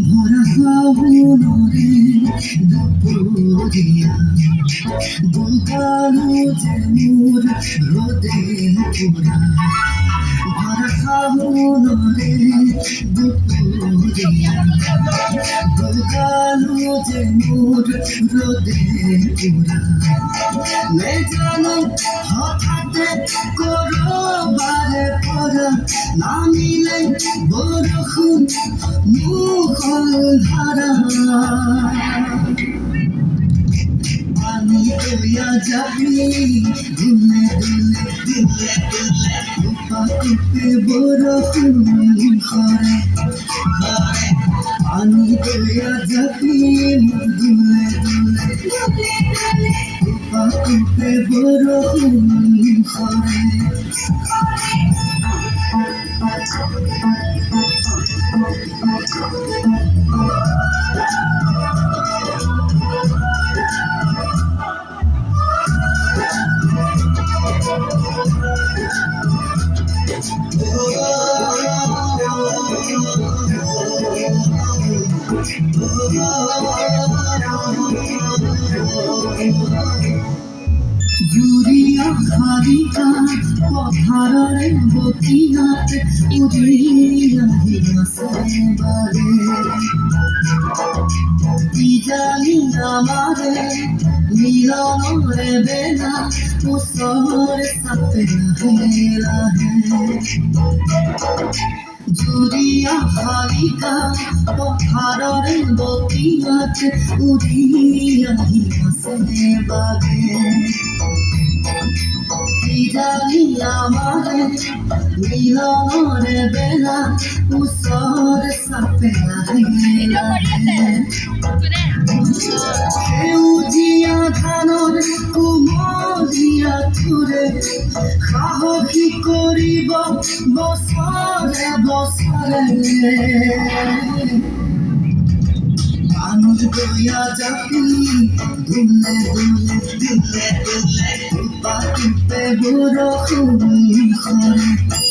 ভরা ফাগুনরে দুপুরিয়া দুকালো যে মোর রোদে পুরা ভরা ফাগুনরে দুপুরিয়া দুকালো যে মোর রোদে পুরা নে জানো হঠাৎ করবারে পরা নামিলে বরষুণ মুখলধারা পানি বইয়া যাবি দুলে দুলে দুলে দুলে টুপা টুপে বরষুণ ঘরে ঘরে পানি বইয়া যাবি দুলে দুলে দুলে দুলে টুপা টুপে বরষুণ ঘরে জুরিয়া খারিকা পথারে বতিয়াত উড়িয়া হিয়াছে বারে কি জানি আমারে মিলনরে বেলা উসর সাথে লাহে লাহে জুরিয়া খারিকা পথারে বতিয়াত উড়িয়া হিয়াছে বারে কি জানি আমারে মিলনের বেলা উসর সাথে লাহে লাহে সেউজিয়া ধানৰ কুমলীয়া থোৰে সাহসী কৰিব বছৰে বছৰে মানুষ গয়া যাবি দুলে দুলে দুলে দুলে টুপা টুপে বরষুণ ঘরে